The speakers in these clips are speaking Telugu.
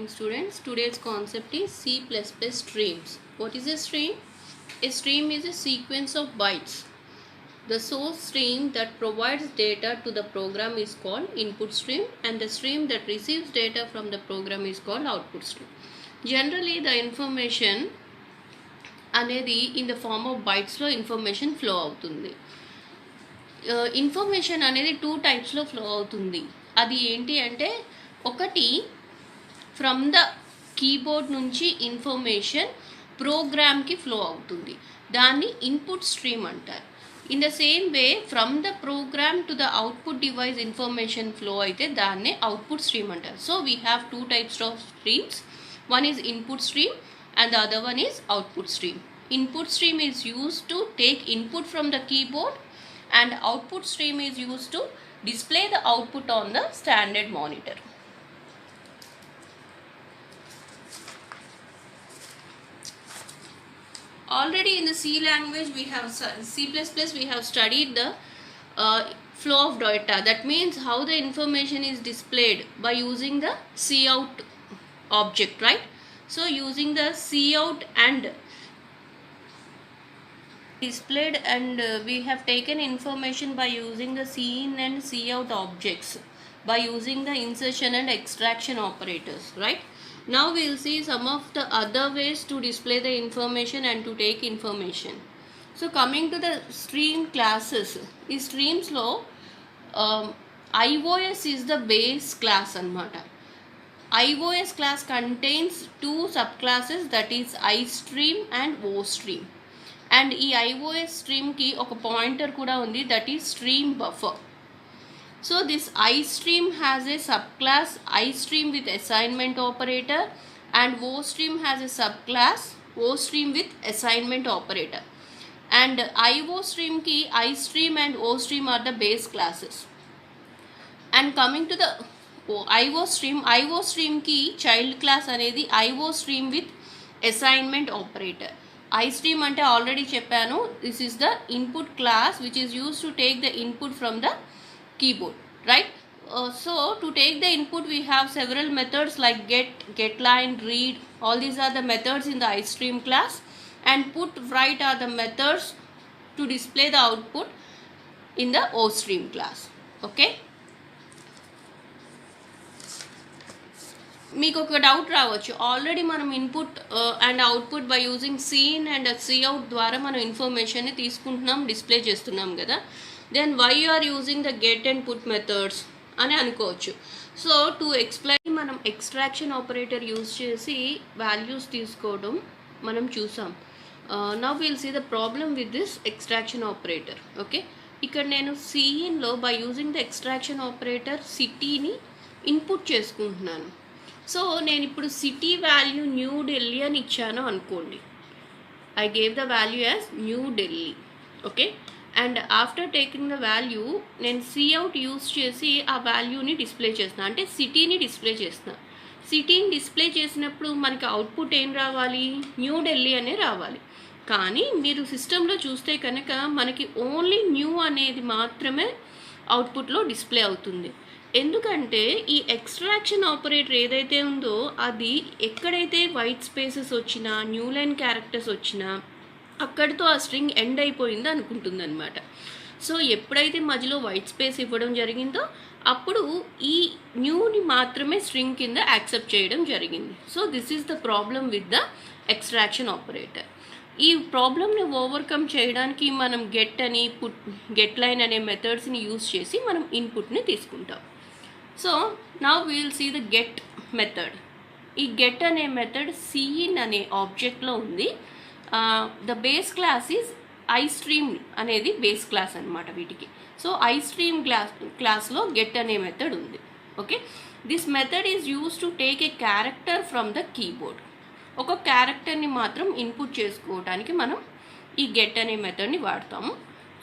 morning students. Today's concept is C++ streams. What is a stream? A stream is a sequence of bytes. The source stream that provides data to the program is called input stream, and the stream that receives data from the program is called output stream. Generally the information అనేది in the form of bytes లో information flow అవుతుంది. ఇన్ఫర్మేషన్ అనేది 2 టైప్స్లో ఫ్లో అవుతుంది. అది ఏంటి అంటే, ఒకటి ఫ్రమ్ ద కీబోర్డ్ నుంచి ఇన్ఫర్మేషన్ ప్రోగ్రామ్కి ఫ్లో అవుతుంది, దాన్ని ఇన్పుట్ స్ట్రీమ్ అంటారు. In the same way from the program to the output device information flow అయితే దాన్నే అవుట్పుట్ స్ట్రీమ్ అంటారు. So we have 2 types of streams. One is input stream and the other one is output stream. Input stream is used to take input from the keyboard, and output stream is used to display the output on the standard monitor. Already in the C language we have C++ we have studied the flow of data. That means how the information is displayed by using the cout object, right? So using the cout and displayed, and we have taken information by using the cin and cout objects by using the insertion and extraction operators, right? Now we will see some of the other ways to display the information and to take information. So coming to the stream classes, ఈ streams లో iOS is the base class anamata. iOS class contains 2 subclasses, that is iStream and OStream. And ఈ iOS stream ki oka pointer kuda undi, that is stream buffer. So this iStream has a subclass iStream with assignment operator, and OStream has a subclass OStream with assignment operator. And iOStream ki iStream and OStream are the base classes. And coming to the iOStream ki child class అనేది iOStream with assignment operator. iStream అంటే ఆల్రెడీ చెప్పాను, this is the input class which is used to take the input from the keyboard, right? So to take the input we have several methods like getLine, read. All these are the methods in the iStream class, and put, write are the methods to display the output in the OStream class. Okay, మీకు ఒక డౌట్ రావచ్చు, ఆల్రెడీ మనం input and output by using cin and cout ద్వారా మనం ఇన్ఫర్మేషన్ని తీసుకుంటున్నాం, డిస్ప్లే చేస్తున్నాం కదా, then why you are using the get and put methods అని అనుకోవచ్చు. సో టు ఎక్స్ప్లెయిన్, మనం ఎక్స్ట్రాక్షన్ ఆపరేటర్ యూజ్ చేసి వాల్యూస్ తీసుకోవడం మనం చూసాం. Now will see the problem with this extraction operator. Okay, ఇక్కడ నేను సీన్లో by using the extraction operator సిటీని ఇన్పుట్ చేసుకుంటున్నాను. సో నేను ఇప్పుడు సిటీ వాల్యూ న్యూ ఢిల్లీ అని ఇచ్చాను అనుకోండి, I gave the value as new Delhi. Okay, and after taking the value నేను cout యూస్ చేసి ఆ వాల్యూని డిస్ప్లే చేస్తున్నా, అంటే సిటీని డిస్ప్లే చేస్తున్నా. సిటీని డిస్ప్లే చేసినప్పుడు మనకి అవుట్పుట్ ఏం రావాలి, న్యూ ఢిల్లీ అనే రావాలి. కానీ మీరు సిస్టంలో చూస్తే కనుక మనకి ఓన్లీ న్యూ అనేది మాత్రమే అవుట్పుట్లో డిస్ప్లే అవుతుంది. ఎందుకంటే ఈ ఎక్స్ట్రాక్షన్ ఆపరేటర్ ఏదైతే ఉందో అది ఎక్కడైతే వైట్ స్పేసెస్ వచ్చినా, న్యూ లైన్ క్యారెక్టర్స్ వచ్చినా అక్కడితో ఆ స్ట్రింగ్ ఎండ్ అయిపోయింది అనుకుంటుంది అనమాట. సో ఎప్పుడైతే మధ్యలో వైట్ స్పేస్ ఇవ్వడం జరిగిందో అప్పుడు ఈ న్యూని మాత్రమే స్ట్రింగ్ కింద యాక్సెప్ట్ చేయడం జరిగింది. So this is the problem with the extraction operator. ఈ ప్రాబ్లమ్ని ఓవర్కమ్ చేయడానికి మనం getLine అనే మెథడ్స్ని యూజ్ చేసి మనం ఇన్పుట్ని తీసుకుంటాం. So now we will see the get method. ఈ గెట్ అనే మెథడ్ cin అనే ఆబ్జెక్ట్లో ఉంది. The base class is iStream అనేది బేస్ క్లాస్ అనమాట వీటికి. సో iStream క్లాస్లో గెట్ అనే మెథడ్ ఉంది. Okay, this method is use to take a character from the keyboard. ఒక క్యారెక్టర్ని మాత్రం ఇన్పుట్ చేసుకోవడానికి మనం ఈ గెట్ అనే మెథడ్ని వాడతాము.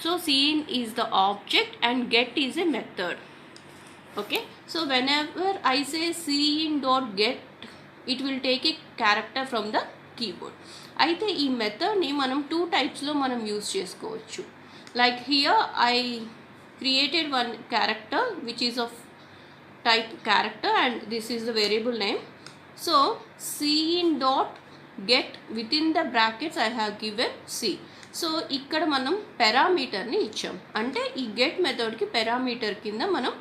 So cin is the object and get is a method. Okay, so whenever I say cin.get it will take a character from the keyboard. అయితే ఈ మెథడ్ని మనం 2 టైప్స్లో మనం యూజ్ చేసుకోవచ్చు. Like here I created one character which is of type character and this is the variable name, so cin dot get within the brackets I have given c. So ఇక్కడ మనం పారామీటర్ని ఇచ్చాం, అంటే ఈ గెట్ మెథడ్కి పారామీటర్ కింద మనం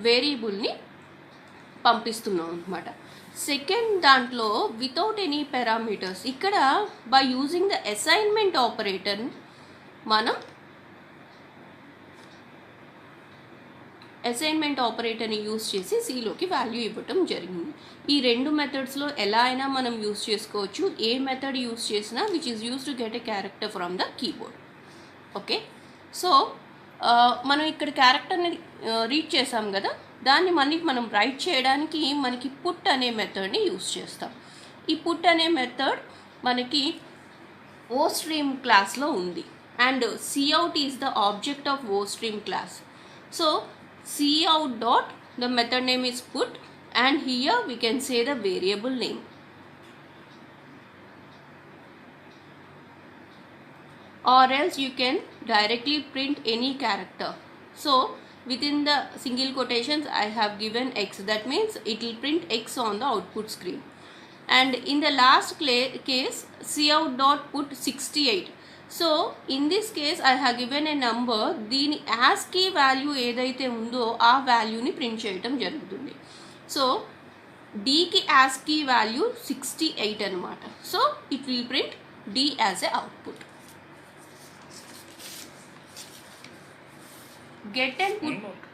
వేరియబుల్ని పంపిస్తున్నాం అనమాట. సెకండ్ దాంట్లో వితౌట్ ఎనీ పారామీటర్స్, ఇక్కడ by using the assignment operator మనం అసైన్మెంట్ ఆపరేటర్ని యూజ్ చేసి సిలోకి వాల్యూ ఇవ్వటం జరిగింది. ఈ రెండు మెథడ్స్లో ఎలా అయినా మనం యూజ్ చేసుకోవచ్చు. ఏ మెథడ్ యూజ్ చేసినా which is use to get a character from the keyboard. Okay, so మనం ఇక్కడ క్యారెక్టర్ని రీడ్ చేసాం కదా, దాన్ని మనం రైట్ చేయడానికి మనకి పుట్ అనే మెథడ్ని యూజ్ చేస్తాం. ఈ పుట్ అనే మెథడ్ మనకి OStream క్లాస్లో ఉంది, and cout is the object of OStream class. So cout dot the method name is put, and here we can say the variable name. Or else you can directly print any character. So within the single quotations I have given x, that means it will print x on the output screen. And in the last case cout dot put 68. So in this case I have given a number, దీని ASCII వాల్యూ ఏదైతే ఉందో ఆ వాల్యూని ప్రింట్ చేయటం జరుగుతుంది. సో డీకి ASCII వాల్యూ 68 అనమాట. So it will print D as a output. Get and put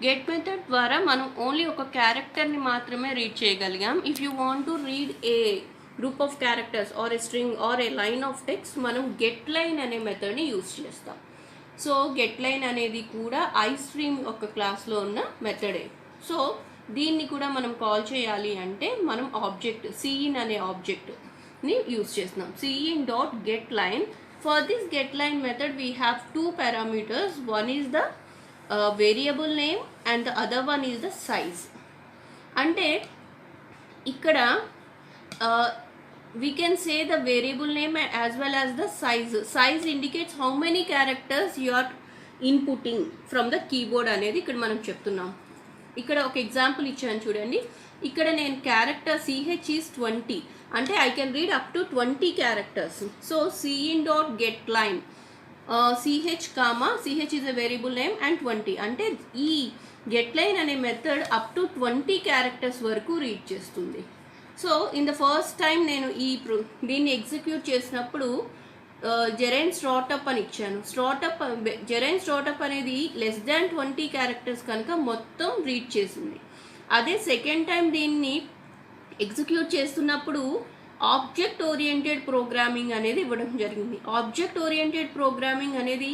get method ద్వారా మనం ఓన్లీ ఒక క్యారెక్టర్ని మాత్రమే రీడ్ చేయగలిగాం. If you want to read a group of characters or a string or a line of text, మనం గెట్ లైన్ అనే మెథడ్ని యూజ్ చేస్తాం. సో గెట్ లైన్ అనేది కూడా iStream ఒక క్లాస్లో ఉన్న మెథడే. సో దీన్ని కూడా మనం కాల్ చేయాలి అంటే మనం ఆబ్జెక్ట్ cin అనే ఆబ్జెక్ట్ని యూజ్ చేస్తున్నాం. cin dot get line. For this get line method we have two parameters. One is the variable name and the other one is the size. అంటే ఇక్కడ we can say the variable name as well as the size. Size indicates how many characters you are inputting from the keyboard అనేది ఇక్కడ మనం చెప్తున్నాం. ఇక్కడ ఒక ఎగ్జాంపుల్ ఇచ్చాను చూడండి. ఇక్కడ నేను క్యారెక్టర్ ch is 20, అంటే I can read up to 20 characters. So cin dot get line ch is a variable name and 20, అంటే ఈ get line అనే మెథడ్ అప్ టు 20 క్యారెక్టర్స్ వరకు రీడ్ చేస్తుంది. So in the first time నేను దీన్ని ఎగ్జిక్యూట్ చేసినప్పుడు జెరైన్ స్టార్టప్ అని ఇచ్చాను. జెరైన్ స్టార్టప్ అనేది లెస్ దాన్ 20 క్యారెక్టర్స్ కనుక మొత్తం రీడ్ చేసింది. అదే సెకండ్ టైం దీన్ని ఎగ్జిక్యూట్ చేస్తున్నప్పుడు ఆబ్జెక్ట్ ఓరియంటెడ్ ప్రోగ్రామింగ్ అనేది ఇవ్వడం జరిగింది. ఆబ్జెక్ట్ ఓరియంటెడ్ ప్రోగ్రామింగ్ అనేది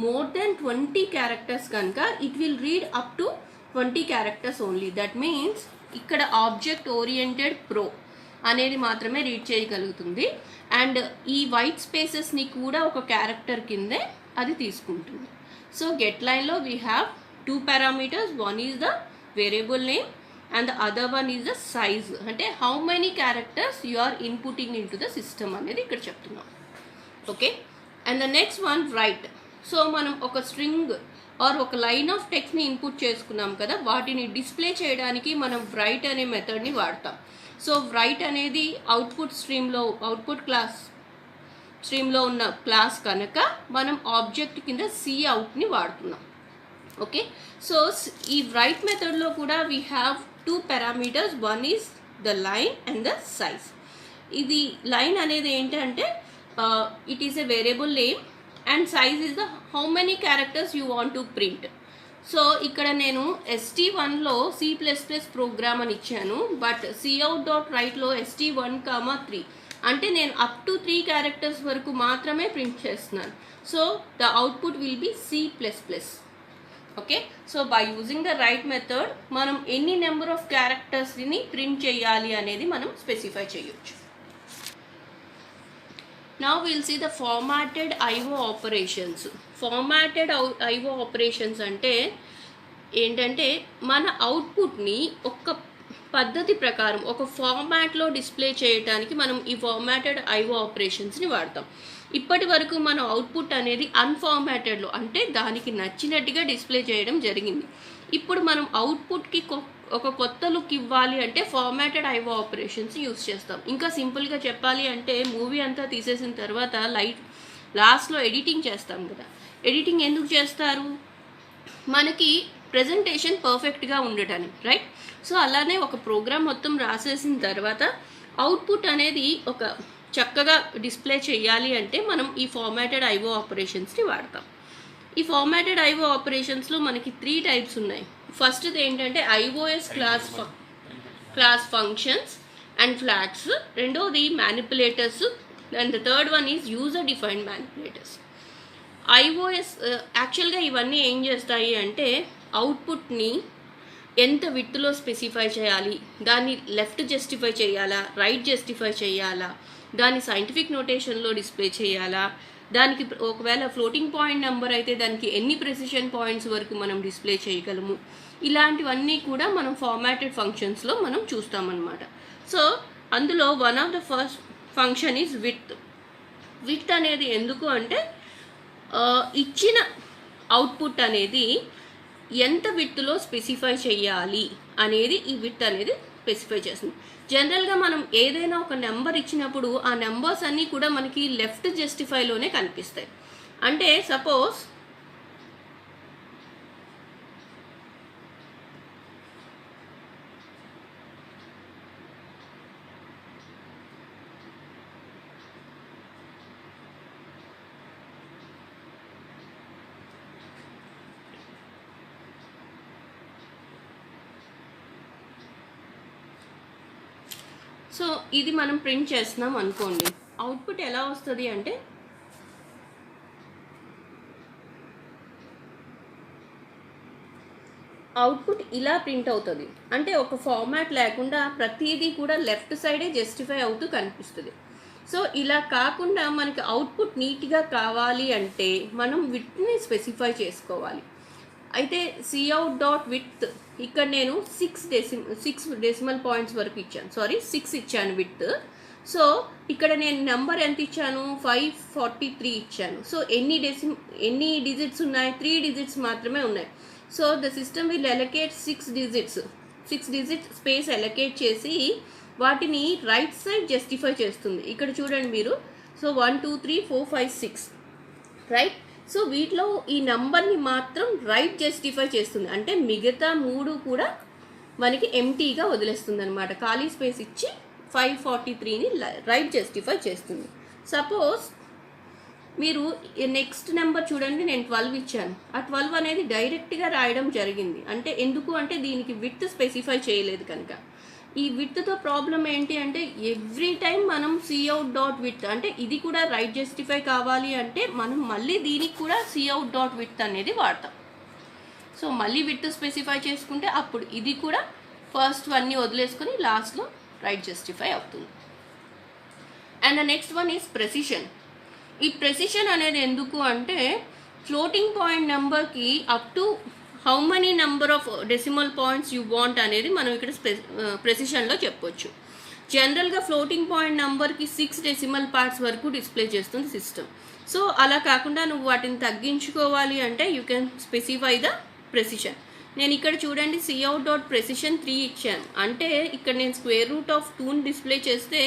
మోర్ దెన్ 20 క్యారెక్టర్స్ కనుక it will read up to 20 characters only. That means ఇక్కడ ఆబ్జెక్ట్ ఓరియంటెడ్ ప్రో అనేది మాత్రమే రీడ్ చేయగలుగుతుంది. అండ్ ఈ వైట్ స్పేసెస్ని కూడా ఒక క్యారెక్టర్ కిందే అది తీసుకుంటుంది. సో గెట్ లైన్లో we have two parameters. One is the variable name and the other one is the size, అంటే how many characters you are inputting in to the system అనేది ఇక్కడ చెప్తున్నాం. Okay, and the next one right. So మనం ఒక స్ట్రింగ్ ఆర్ ఒక లైన్ ఆఫ్ టెక్స్ట్ని ఇన్పుట్ చేసుకున్నాం కదా, వాటిని డిస్ప్లే చేయడానికి మనం రైట్ అనే మెథడ్ని వాడతాం. సో రైట్ అనేది అవుట్పుట్ స్ట్రీమ్లో ఉన్న క్లాస్ కనుక మనం ఆబ్జెక్ట్ కింద coutని వాడుతున్నాం. ఓకే, సో ఈ రైట్ మెథడ్లో కూడా we have two parameters. One is the line and the size. ఇది లైన్ అనేది ఏంటంటే it is a variable name and size is the how many characters you want to print. So ఇక్కడ నేను st1లో C++ ప్రోగ్రామ్ అని ఇచ్చాను, బట్ cout డాట్ రైట్లో st1, 3 అంటే నేను అప్ టు 3 క్యారెక్టర్స్ వరకు మాత్రమే ప్రింట్ చేస్తున్నాను. So the output will be C++. Okay, so by using the right method మనం ఎన్ని నెంబర్ ఆఫ్ క్యారెక్టర్స్ని ప్రింట్ చేయాలి అనేది మనం స్పెసిఫై చేయొచ్చు. Now we'll see the formatted IO operations. Formatted IO operations అంటే ఏంటంటే మన అవుట్పుట్ని ఒక పద్ధతి ప్రకారం ఒక ఫార్మాట్లో డిస్ప్లే చేయడానికి మనం ఈ ఫార్మాటెడ్ IO ఆపరేషన్స్ని వాడతాం. ఇప్పటి వరకు మన అవుట్పుట్ అనేది అన్ఫార్మాటెడ్లో, అంటే దానికి నచ్చినట్టుగా డిస్ప్లే చేయడం జరిగింది. ఇప్పుడు మనం అవుట్పుట్కి ఒక కొత్త లుక్ ఇవ్వాలి అంటే ఫార్మాటెడ్ ఐఓ ఆపరేషన్స్ యూస్ చేస్తాం. ఇంకా సింపుల్గా చెప్పాలి అంటే మూవీ అంతా తీసేసిన తర్వాత లాస్ట్లో ఎడిటింగ్ చేస్తాం కదా. ఎడిటింగ్ ఎందుకు చేస్తారు? మనకి ప్రజెంటేషన్ పర్ఫెక్ట్గా ఉండటానికి, రైట్? సో అలానే ఒక ప్రోగ్రామ్ మొత్తం రాసేసిన తర్వాత అవుట్పుట్ అనేది ఒక చక్కగా డిస్ప్లే చేయాలి అంటే మనం ఈ ఫార్మాటెడ్ ఐఓ ఆపరేషన్స్ని వాడతాం. ఈ ఫార్మాటెడ్ ఐఓ ఆపరేషన్స్లో మనకి 3 టైప్స్ ఉన్నాయి. ఫస్ట్ది ఏంటంటే IOS class functions and flags, రెండోది manipulators, and the third one is user defined manipulators. IOS యాక్చువల్గా ఇవన్నీ ఏం చేస్తాయి అంటే అవుట్పుట్ని ఎంత విడ్త్లో స్పెసిఫై చేయాలి, దాన్ని లెఫ్ట్ జస్టిఫై చేయాలా, రైట్ జస్టిఫై చేయాలా, దాన్ని సైంటిఫిక్ నోటేషన్లో డిస్ప్లే చేయాలా, దానికి ఒకవేళ ఫ్లోటింగ్ పాయింట్ నెంబర్ అయితే దానికి ఎన్ని ప్రెసిషన్ పాయింట్స్ వరకు మనం డిస్ప్లే చేయగలము, ఇలాంటివన్నీ కూడా మనం ఫార్మాటెడ్ ఫంక్షన్స్లో మనం చూస్తామన్నమాట. సో అందులో one of the first function is width అనేది ఎందుకు అంటే ఇచ్చిన అవుట్పుట్ అనేది ఎంత విడ్త్లో స్పెసిఫై చేయాలి అనేది ఈ విడ్త్ అనేది స్పెసిఫై చేస్తుంది. జనరల్గా మనం ఏదైనా ఒక నెంబర్ ఇచ్చినప్పుడు ఆ నెంబర్స్ అన్నీ కూడా మనకి లెఫ్ట్ జస్టిఫైలోనే కనిపిస్తాయి. అంటే సపోజ్ సో ఇది మనం ప్రింట్ చేస్తున్నాం అనుకోండి, అవుట్పుట్ ఎలా వస్తుంది అంటే అవుట్పుట్ ఇలా ప్రింట్ అవుతుంది. అంటే ఒక ఫార్మాట్ లేకుండా ప్రతిదీ కూడా లెఫ్ట్ సైడే జస్టిఫై అవుతూ కనిపిస్తుంది. సో ఇలా కాకుండా మనకి అవుట్పుట్ నీట్గా కావాలి అంటే మనం విడ్త్ని స్పెసిఫై చేసుకోవాలి. అయితే cout డాట్ విడ్త్ ఇక్కడ నేను 6 డెసిమల్ పాయింట్స్ వరకు ఇచ్చాను, 6 ఇచ్చాను విడ్త్. సో ఇక్కడ నేను నెంబర్ ఎంత ఇచ్చాను, 543 ఇచ్చాను. సో ఎన్ని డిజిట్స్ ఉన్నాయి, 3 డిజిట్స్ మాత్రమే ఉన్నాయి. So the system will allocate 6 digits space allocate చేసి వాటిని రైట్ సైడ్ జస్టిఫై చేస్తుంది. ఇక్కడ చూడండి మీరు. So 1 2 3 4 5 6 right. సో వీటిలో ఈ నంబర్ని మాత్రం రైట్ జస్టిఫై చేస్తుంది. అంటే మిగతా 3 కూడా మనకి ఎంటీగా వదిలేస్తుంది అనమాట. ఖాళీ స్పేస్ ఇచ్చి 543ని రైట్ జస్టిఫై చేస్తుంది. సపోజ్ మీరు నెక్స్ట్ నెంబర్ చూడండి, నేను 12 ఇచ్చాను. ఆ 12 అనేది డైరెక్ట్గా రాయడం జరిగింది. అంటే ఎందుకు అంటే దీనికి విడ్త్ స్పెసిఫై చేయలేదు కనుక. ఈ విడ్త్తో ప్రాబ్లం ఏంటి అంటే ఎవ్రీ టైం మనం cout డాట్ విడ్త్ అంటే ఇది కూడా రైట్ జస్టిఫై కావాలి అంటే మనం మళ్ళీ దీనికి కూడా cout డాట్ విడ్త్ అనేది వాడతాం. సో మళ్ళీ విడ్త్ స్పెసిఫై చేసుకుంటే అప్పుడు ఇది కూడా ఫస్ట్ వన్ని వదిలేసుకొని లాస్ట్లో రైట్ జస్టిఫై అవుతుంది. And the next one is precision. ఈ ప్రెసిషన్ అనేది ఎందుకు అంటే ఫ్లోటింగ్ పాయింట్ నెంబర్కి up to how many number of decimal points you want అనేది మనం ఇక్కడ ప్రెసిషన్లో చెప్పొచ్చు. జనరల్గా ఫ్లోటింగ్ పాయింట్ నెంబర్కి 6 డెసిమల్ పార్ట్స్ వరకు డిస్ప్లే చేస్తుంది సిస్టమ్. సో అలా కాకుండా నువ్వు వాటిని తగ్గించుకోవాలి అంటే you can specify the precision. నేను ఇక్కడ చూడండి cout డాట్ ప్రెసిషన్ 3 ఇచ్చాను. అంటే ఇక్కడ నేను స్క్వేర్ రూట్ ఆఫ్ 2ని డిస్ప్లే చేస్తే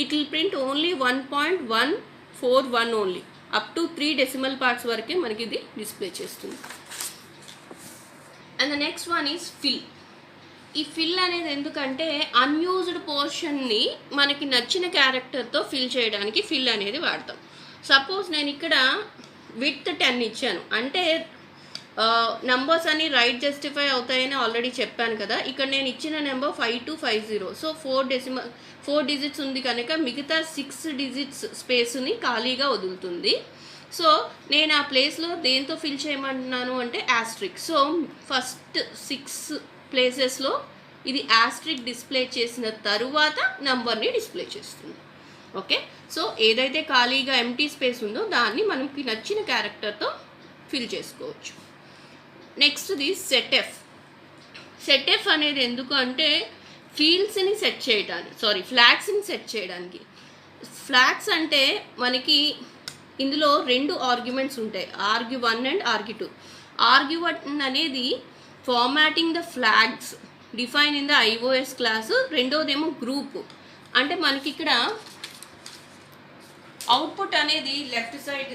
it will print only 1.141 only. Up to 3 decimal parts వరకే మనకి ఇది డిస్ప్లే చేస్తుంది. And the next one is fill. ఈ ఫిల్ అనేది ఎందుకంటే అన్యూజ్డ్ పోర్షన్ని మనకి నచ్చిన క్యారెక్టర్తో ఫిల్ చేయడానికి ఫిల్ అనేది వాడతాం. సపోజ్ నేను ఇక్కడ విడ్త్ 10 ఇచ్చాను. అంటే నంబర్స్ అన్ని రైట్ జస్టిఫై అవుతాయని ఆల్రెడీ చెప్పాను కదా. ఇక్కడ నేను ఇచ్చిన నెంబర్ 5250. సో 4 డిజిట్స్ ఉంది కనుక మిగతా 6 డిజిట్స్ స్పేస్ని ఖాళీగా వదులుతుంది. సో నేను ఆ ప్లేస్లో దేంతో ఫిల్ చేయమంటున్నాను అంటే యాస్ట్రిక్. సో ఫస్ట్ 6 ప్లేసెస్లో ఇది యాస్ట్రిక్ డిస్ప్లే చేసిన తరువాత నంబర్ని డిస్ప్లే చేస్తుంది. ఓకే. సో ఏదైతే ఖాళీగా ఎంటీ స్పేస్ ఉందో దాన్ని మనకి నచ్చిన క్యారెక్టర్తో ఫిల్ చేసుకోవచ్చు. నెక్స్ట్ది సెట్ఎఫ్. సెట్ఎఫ్ అనేది ఎందుకు అంటే ఫీల్డ్స్ని సెట్ చేయడానికి, ఫ్లాగ్స్ని సెట్ చేయడానికి. ఫ్లాగ్స్ అంటే మనకి ఇందులో 2 ఆర్గ్యుమెంట్స్ ఉంటాయి, argv1 అండ్ argv2. argv1 అనేది formatting the flags define in the IOS class, రెండోదేమో గ్రూప్. అంటే మనకి ఇక్కడ అవుట్పుట్ అనేది లెఫ్ట్ సైడ్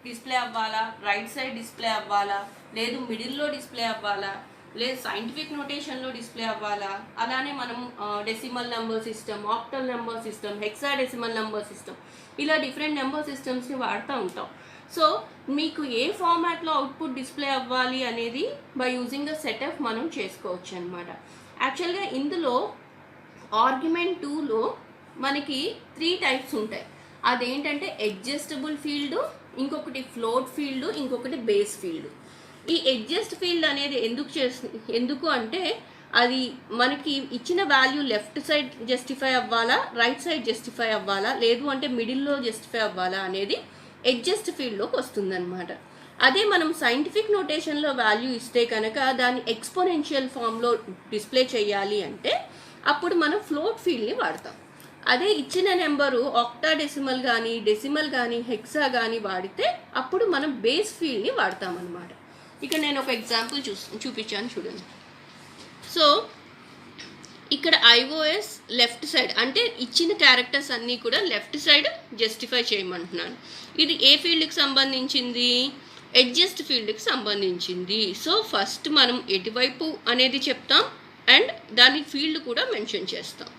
డిస్ప్లే అవ్వాలా, రైట్ సైడ్ డిస్ప్లే అవ్వాలా, లేదు మిడిల్లో డిస్ప్లే అవ్వాలా, లేదు సైంటిఫిక్ నోటేషన్లో డిస్ప్లే అవ్వాలా, అలానే మనం decimal number system, octal number system, hexadecimal number system, ఇలా డిఫరెంట్ నెంబర్ సిస్టమ్స్ని వాడుతూ ఉంటాం. సో మీకు ఏ ఫార్మాట్లో అవుట్పుట్ డిస్ప్లే అవ్వాలి అనేది బై యూజింగ్ ద సెటప్ మనం చేసుకోవచ్చు అనమాట. యాక్చువల్గా ఇందులో ఆర్గ్యుమెంట్ 2లో మనకి 3 టైప్స్ ఉంటాయి. అదేంటంటే అడ్జస్టబుల్ ఫీల్డ్, ఇంకొకటి ఫ్లోట్ ఫీల్డ్, ఇంకొకటి బేస్ ఫీల్డ్. ఈ అడ్జస్ట్ ఫీల్డ్ అనేది ఎందుకు అంటే అది మనకి ఇచ్చిన వాల్యూ లెఫ్ట్ సైడ్ జస్టిఫై అవ్వాలా, రైట్ సైడ్ జస్టిఫై అవ్వాలా, లేదు అంటే మిడిల్లో జస్టిఫై అవ్వాలా అనేది అడ్జస్ట్ ఫీల్డ్లోకి వస్తుందన్నమాట. అదే మనం సైంటిఫిక్ నోటేషన్లో వాల్యూ ఇస్తే కనుక దాన్ని ఎక్స్పోనెన్షియల్ ఫామ్లో డిస్ప్లే చేయాలి అంటే అప్పుడు మనం ఫ్లోట్ ఫీల్డ్ని వాడతాం. అదే ఇచ్చిన నెంబరు ఆక్టాడెసిమల్ కానీ, డెసిమల్ కానీ, హెక్సా కానీ వాడితే అప్పుడు మనం బేస్ ఫీల్డ్ని వాడతాం అన్నమాట. ఇక నేను ఒక ఎగ్జాంపుల్ చూపించాను చూడండి. సో ఇక్కడ ఐఓఎస్ లెఫ్ట్ సైడ్ అంటే ఇచ్చిన క్యారెక్టర్స్ అన్నీ కూడా లెఫ్ట్ సైడ్ జస్టిఫై చేయమంటున్నాను. ఇది ఏ ఫీల్డ్కి సంబంధించింది? అడ్జస్ట్ ఫీల్డ్కి సంబంధించింది. సో ఫస్ట్ మనం ఎటువైపు అనేది చెప్తాం అండ్ దాని ఫీల్డ్ కూడా మెన్షన్ చేస్తాం.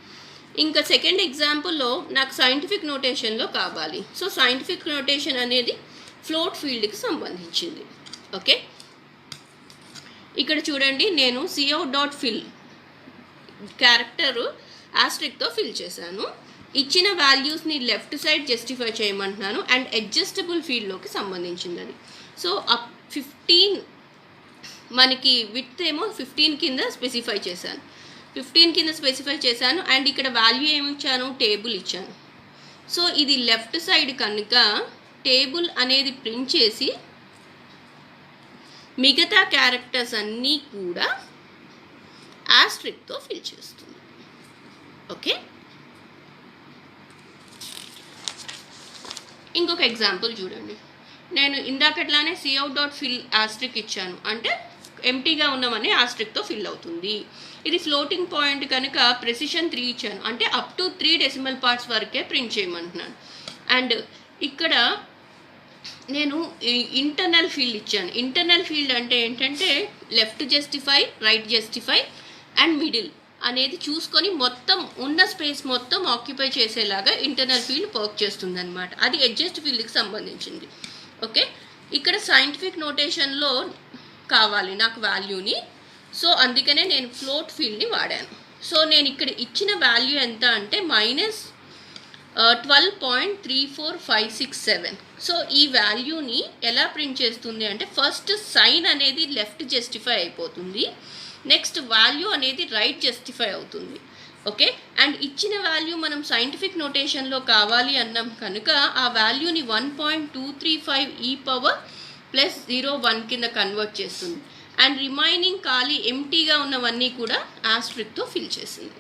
ఇంకా సెకండ్ ఎగ్జాంపుల్లో నాకు సైంటిఫిక్ నోటేషన్లో కావాలి. సో సైంటిఫిక్ నోటేషన్ అనేది ఫ్లోట్ ఫీల్డ్కి సంబంధించింది. ఓకే, ఇక్కడ చూడండి, నేను cout.fill క్యారెక్టర్ ఆస్ట్రిక్తో ఫిల్ చేశాను. ఇచ్చిన వాల్యూస్ని లెఫ్ట్ సైడ్ జస్టిఫై చేయమంటున్నాను అండ్ అడ్జస్టబుల్ ఫీల్డ్లోకి సంబంధించింది అది. సో 15 మనకి విడ్త్ ఏమో 15 కింద స్పెసిఫై చేశాను. 15 కింద స్పెసిఫై చేశాను అండ్ ఇక్కడ వాల్యూ ఏమి ఇచ్చాను? టేబుల్ ఇచ్చాను. సో ఇది లెఫ్ట్ సైడ్ కనుక టేబుల్ అనేది ప్రింట్ చేసి మిగతా క్యారెక్టర్స్ అన్నీ కూడా ఆస్ట్రిక్తో ఫిల్ చేస్తుంది. ఓకే, ఇంకొక ఎగ్జాంపుల్ చూడండి. నేను ఇందాకట్లానే cout.fill ఆస్ట్రిక్ ఇచ్చాను అంటే ఎంటీగా ఉన్నవన్నీ ఆస్ట్రిక్తో ఫిల్ అవుతుంది. ఇది ఫ్లోటింగ్ పాయింట్ కనుక ప్రెసిషన్ 3 ఇచ్చాను అంటే అప్ టు 3 డెసిమల్ పార్ట్స్ వరకే ప్రింట్ చేయమంటున్నాను. అండ్ ఇక్కడ నేను ఇంటర్నల్ ఫీల్డ్ ఇచ్చాను. ఇంటర్నల్ ఫీల్డ్ అంటే ఏంటంటే left justify, right justify and middle అనేది చూసుకొని మొత్తం ఉన్న స్పేస్ మొత్తం ఆక్యుపై చేసేలాగా ఇంటర్నల్ ఫీల్డ్ వర్క్ చేస్తుంది అనమాట. అది అడ్జస్ట్ ఫీల్డ్కి సంబంధించింది. ఓకే, ఇక్కడ సైంటిఫిక్ నోటేషన్లో కావాలి నాకు వాల్యూని. సో అందుకనే నేను ఫ్లోట్ ఫీల్డ్ని వాడాను. సో నేను ఇక్కడ ఇచ్చిన వాల్యూ ఎంత అంటే -12.34567. సో ఈ వాల్యూని ఎలా ప్రింట్ చేస్తుంది అంటే ఫస్ట్ సైన్ అనేది లెఫ్ట్ జస్టిఫై అయిపోతుంది, నెక్స్ట్ వాల్యూ అనేది రైట్ జస్టిఫై అవుతుంది. ఓకే, అండ్ ఇచ్చిన వాల్యూ మనం సైంటిఫిక్ నోటేషన్లో కావాలి అన్నాం కనుక ఆ వాల్యూని 1.235e⁻+01 కింద కన్వర్ట్ చేస్తుంది అండ్ రిమైనింగ్ ఖాళీ ఎంటీగా ఉన్నవన్నీ కూడా ఆస్ట్రిక్తో ఫిల్ చేసింది.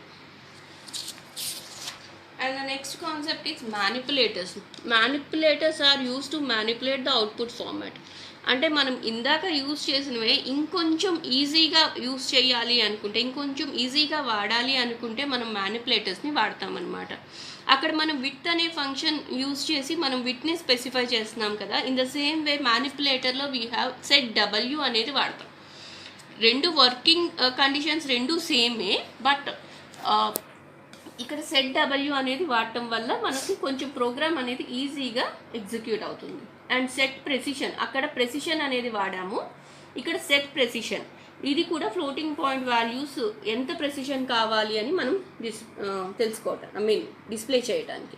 And the next concept is manipulators. Manipulators are used to manipulate the output format. అంటే మనం ఇందాక యూజ్ చేసినవే ఇంకొంచెం ఈజీగా యూజ్ చేయాలి అనుకుంటే, ఇంకొంచెం ఈజీగా వాడాలి అనుకుంటే మనం మ్యానిపులేటర్స్ని వాడతామన్నమాట. అక్కడ మనం విత్ అనే ఫంక్షన్ యూజ్ చేసి మనం విత్ని స్పెసిఫై చేస్తున్నాం కదా. ఇన్ ద సేమ్ వే మ్యానిపులేటర్లో వీ హ్యావ్ సెట్ డబ్ల్యూ అనేది వాడతాం. రెండు వర్కింగ్ కండిషన్స్ రెండు సేమే, బట్ ఇక్కడ సెట్ డబ్ల్యూ అనేది వాడటం వల్ల మనకి కొంచెం ప్రోగ్రామ్ అనేది ఈజీగా ఎగ్జిక్యూట్ అవుతుంది. అండ్ సెట్ ప్రెసిషన్, అక్కడ ప్రెసిషన్ అనేది వాడాము, ఇక్కడ సెట్ ప్రెసిషన్. ఇది కూడా ఫ్లోటింగ్ పాయింట్ వాల్యూస్ ఎంత ప్రెసిషన్ కావాలి అని మనం తెలుసుకోవటం, డిస్ప్లే చేయడానికి.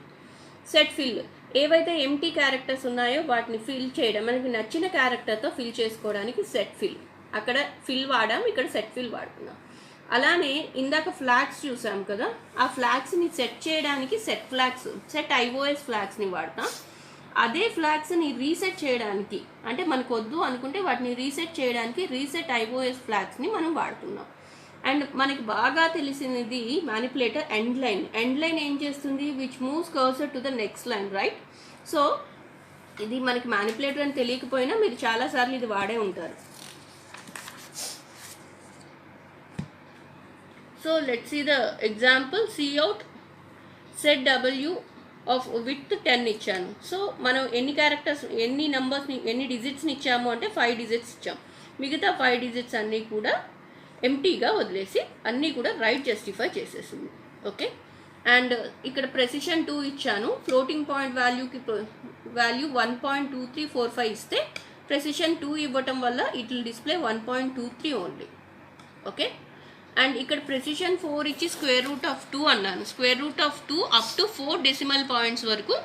సెట్ ఫిల్, ఏవైతే ఎంటీ క్యారెక్టర్స్ ఉన్నాయో వాటిని ఫిల్ చేయడం, మనకి నచ్చిన క్యారెక్టర్తో ఫిల్ చేసుకోవడానికి సెట్ ఫిల్. అక్కడ ఫిల్ వాడాం, ఇక్కడ సెట్ ఫిల్ వాడుతున్నాం. అలానే ఇందాక ఫ్లాగ్స్ చూసాం కదా, ఆ ఫ్లాగ్స్ని సెట్ చేయడానికి సెట్ ఫ్లాగ్స్, సెట్ ఐఓఎస్ ఫ్లాగ్స్ని వాడతాం. అదే ఫ్లాగ్స్ని రీసెట్ చేయడానికి, అంటే మనకు వద్దు అనుకుంటే వాటిని రీసెట్ చేయడానికి రీసెట్ ఐఓఎస్ ఫ్లాగ్స్ని మనం వాడుతున్నాం. అండ్ మనకి బాగా తెలిసినది manipulator end line. End line ఏం చేస్తుంది? Which moves cursor to the next line, right? So ఇది మనకి మ్యానిపులేటర్ అని తెలియకపోయినా మీరు చాలాసార్లు ఇది వాడే ఉంటారు. So let's see the example. Cout set W of with 10 ఇచ్చాను. సో మనం ఎన్ని క్యారెక్టర్స్, ఎన్ని నెంబర్స్ని, ఎన్ని డిజిట్స్ని ఇచ్చాము అంటే 5 డిజిట్స్ ఇచ్చాం. మిగతా 5 డిజిట్స్ అన్నీ కూడా ఎంటీగా వదిలేసి అన్నీ కూడా రైట్ జస్టిఫై చేసేసింది. ఓకే. అండ్ ఇక్కడ ప్రెసిషన్ 2 ఇచ్చాను. ఫ్లోటింగ్ పాయింట్ వాల్యూ 1.2345 ఇస్తే ప్రెసిషన్ 2 ఇవ్వటం వల్ల it will display 1.23 only. Okay. And ఇక్కడ ప్రెసిషన్ 4 ఇచ్చి √2 అన్నాను. √2 అప్ టు 4 డెసిమల్ పాయింట్స్ వరకు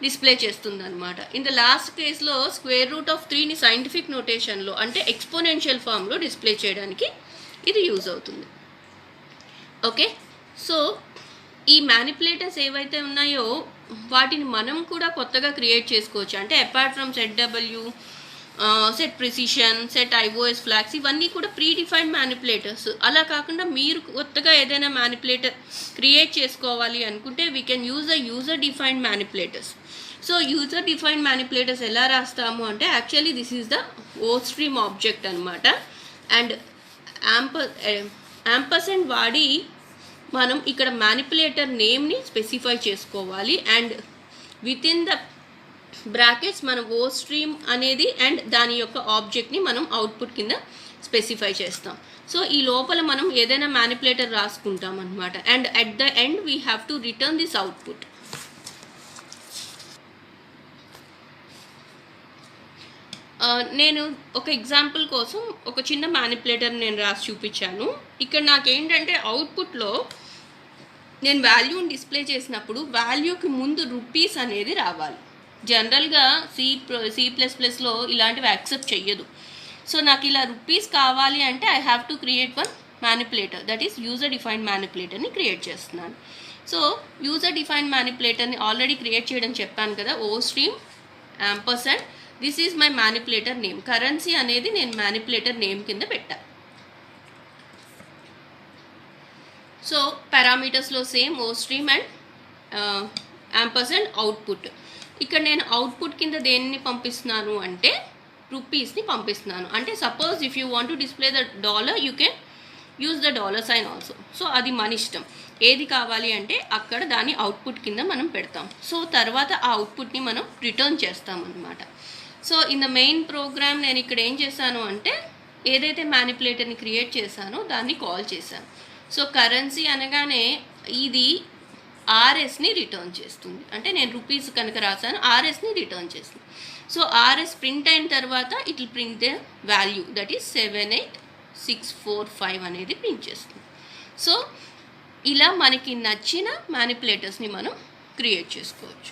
డిస్ప్లే చేస్తుంది అనమాట. ఇన్ ద లాస్ట్ కేస్లో √3ని సైంటిఫిక్ నోటేషన్లో అంటే ఎక్స్పోనెన్షియల్ ఫామ్లో డిస్ప్లే చేయడానికి ఇది యూజ్ అవుతుంది. ఓకే. సో ఈ మ్యానిపులేటర్స్ ఏవైతే ఉన్నాయో వాటిని మనం కూడా కొత్తగా క్రియేట్ చేసుకోవచ్చు. అంటే apart from set W, set precision, set iOS flags, ఇవన్నీ కూడా ప్రీ డిఫైన్డ్ మ్యానిపులేటర్స్. అలా కాకుండా మీరు కొత్తగా ఏదైనా మ్యానిపులేటర్ క్రియేట్ చేసుకోవాలి అనుకుంటే we can use the user defined manipulators. So user defined manipulators ఎలా రాస్తాము అంటే actually this is the ostream object అనమాట. అండ్ యాంపర్సెంట్ వాడి మనం ఇక్కడ మ్యానిపులేటర్ నేమ్ని స్పెసిఫై చేసుకోవాలి. And with in the brackets మనం ఓస్ట్రీమ్ అనేది అండ్ దాని యొక్క ఆబ్జెక్ట్ని మనం అవుట్పుట్ కింద స్పెసిఫై చేస్తాం. సో ఈ లోపల మనం ఏదైనా మ్యానిపులేటర్ రాసుకుంటాం అనమాట. And at the end we have to return this output. నేను ఒక ఎగ్జాంపుల్ కోసం ఒక చిన్న మ్యానిపులేటర్ నేను రాసి చూపించాను. ఇక్కడ నాకేంటంటే అవుట్పుట్లో నేను వాల్యూని డిస్ప్లే చేసినప్పుడు వాల్యూకి ముందు రూపీస్ అనేది రావాలి. జనరల్గా C++లో ఇలాంటివి యాక్సెప్ట్ చెయ్యదు. సో నాకు ఇలా రూపీస్ కావాలి అంటే I have to create one manipulator, that is user defined మ్యానిపులేటర్ని క్రియేట్ చేస్తున్నాను. సో యూజర్ డిఫైన్డ్ మ్యానిపులేటర్ని ఆల్రెడీ క్రియేట్ చేయడం చెప్పాను కదా. Ostream ampersand this is my manipulator name. Currency అనేది నేను మ్యానిపులేటర్ నేమ్ కింద పెట్టా. సో పారామీటర్స్లో same ostream and ampersand output. ఇక్కడ నేను అవుట్పుట్ కింద దేన్ని పంపిస్తున్నాను అంటే రూపీస్ని పంపిస్తున్నాను. అంటే suppose if you want to display the dollar you can use the $sign also. So అది మన ఇష్టం. ఏది కావాలి అంటే అక్కడ దాని అవుట్పుట్ కింద మనం పెడతాం. సో తర్వాత ఆ అవుట్పుట్ని మనం రిటర్న్ చేస్తాం అన్నమాట. So in the main program నేను ఇక్కడ ఏం చేశాను అంటే ఏదైతే మ్యానిపులేటర్ని క్రియేట్ చేశానో దాన్ని కాల్ చేశాను. సో కరెన్సీ అనగానే ఇది ఆర్ఎస్ని రిటర్న్ చేస్తుంది. అంటే నేను రూపీస్ కనుక రాశాను ఆర్ఎస్ని రిటర్న్ చేస్తుంది. సో ఆర్ఎస్ ప్రింట్ అయిన తర్వాత it will print the value that is 78645 అనేది ప్రింట్ చేస్తుంది. సో ఇలా మనకి నచ్చిన మ్యానిపులేటర్స్ని మనం క్రియేట్ చేసుకోవచ్చు.